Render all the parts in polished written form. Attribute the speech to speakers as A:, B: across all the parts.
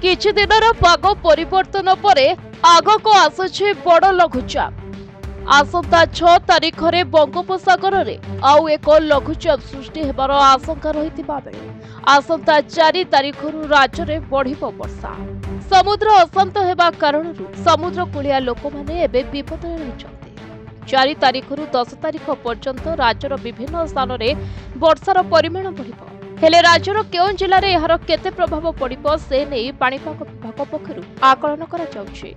A: କିଛି ଦିନର ପାଗ ପରିବର୍ତ୍ତନ ପରେ ଆଗକୁ ଆସୁଛି ବଡ଼ ଲଘୁଚାପ। ଆସନ୍ତା 6 ତାରିଖରେ ବଙ୍ଗୋପସାଗରରେ ଆଉ ଏକ ଲଘୁଚାପ ସୃଷ୍ଟି ହେବାର ଆଶଙ୍କା ରହିଥିବା ବେଳେ ଆସନ୍ତା 4 ତାରିଖରୁ ରାଜ୍ୟରେ ବଢ଼ିବ ବର୍ଷା। ସମୁଦ୍ର ଅଶାନ୍ତ ହେବା କାରଣରୁ ସମୁଦ୍ରକୂଳିଆ ଲୋକମାନେ ଏବେ ବିପଦରେ ରହିଛନ୍ତି। 4 ତାରିଖରୁ 10 ତାରିଖ ପର୍ଯ୍ୟନ୍ତ ରାଜ୍ୟର ବିଭିନ୍ନ ସ୍ଥାନରେ ବର୍ଷାର ପରିମାଣ ବଢ଼ିବ। ହେଲେ ରାଜ୍ୟର କେଉଁ ଜିଲ୍ଲାରେ ଏହାର କେତେ ପ୍ରଭାବ ପଡ଼ିବ ସେ ନେଇ ପାଣିପାଗ ବିଭାଗ ପକ୍ଷରୁ ଆକଳନ କରାଯାଉଛି।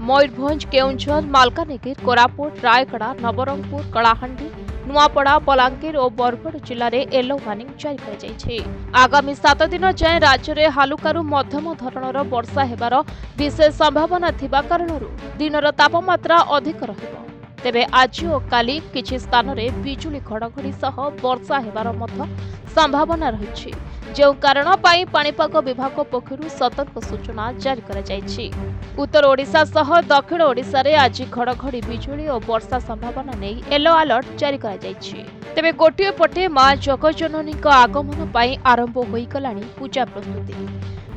A: ମୟୂରଭଞ୍ଜ, କେଉଁଝର, ମାଲକାନଗିରି, କୋରାପୁଟ, ରାୟଗଡ଼ା, ନବରଙ୍ଗପୁର, କଳାହାଣ୍ଡି, ନୂଆପଡ଼ା, ବଲାଙ୍ଗୀର ଓ ବରଗଡ଼ ଜିଲ୍ଲାରେ ୟେଲୋ ୱାର୍ଣ୍ଣିଂ ଜାରି କରାଯାଇଛି। ଆଗାମୀ 7 ଦିନ ଯାଏଁ ରାଜ୍ୟରେ ହାଲୁକାରୁ ମଧ୍ୟମ ଧରଣର ବର୍ଷା ହେବାର ବିଶେଷ ସମ୍ଭାବନା ଥିବା କାରଣରୁ ଦିନର ତାପମାତ୍ରା ଅଧିକ ରହିବ। ତେବେ ଆଜି ଓ କାଲି କିଛି ସ୍ଥାନରେ ବିଜୁଳି ଘଡ଼ଘଡ଼ି ସହ ବର୍ଷା ହେବାର ମଧ୍ୟ ସମ୍ଭାବନା ରହିଛି, ଯେଉଁ କାରଣ ପାଇଁ ପାଣିପାଗ ବିଭାଗ ପକ୍ଷରୁ ସତର୍କ ସୂଚନା ଜାରି କରାଯାଇଛି। ଉତ୍ତର ଓଡ଼ିଶା ସହ ଦକ୍ଷିଣ ଓଡ଼ିଶାରେ ଆଜି ଘଡ଼ଘଡ଼ି, ବିଜୁଳି ଓ ବର୍ଷା ସମ୍ଭାବନା ନେଇ ୟେଲୋ ଆଲର୍ଟ ଜାରି କରାଯାଇଛି। ତେବେ ଗୋଟିଏ ପଟେ ମା ଜଗଜନନୀଙ୍କ ଆଗମନ ପାଇଁ ଆରମ୍ଭ ହୋଇଗଲାଣି ପୂଜା ପ୍ରସ୍ତୁତି।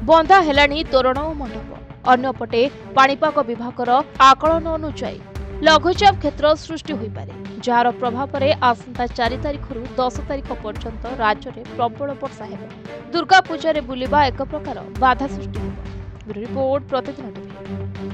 A: ବନ୍ଧା ହେଲାଣି ତୋରଣ ଓ ମଣ୍ଡପ। ଅନ୍ୟପଟେ ପାଣିପାଗ ବିଭାଗର ଆକଳନ ଅନୁଯାୟୀ ଲଘୁଚାପ କ୍ଷେତ୍ର ସୃଷ୍ଟି ହୋଇପାରେ, ଯାହାର ପ୍ରଭାବରେ ଆସନ୍ତା 4 ତାରିଖରୁ 10 ତାରିଖ ପର୍ଯ୍ୟନ୍ତ ରାଜ୍ୟରେ ପ୍ରବଳ ବର୍ଷା ହେବ। ଦୁର୍ଗା ପୂଜାରେ ବୁଲିବା ଏକ ପ୍ରକାର ବାଧା ସୃଷ୍ଟି ହେବ। ରିପୋର୍ଟ ପ୍ରତିଦିନ ଟିଭି।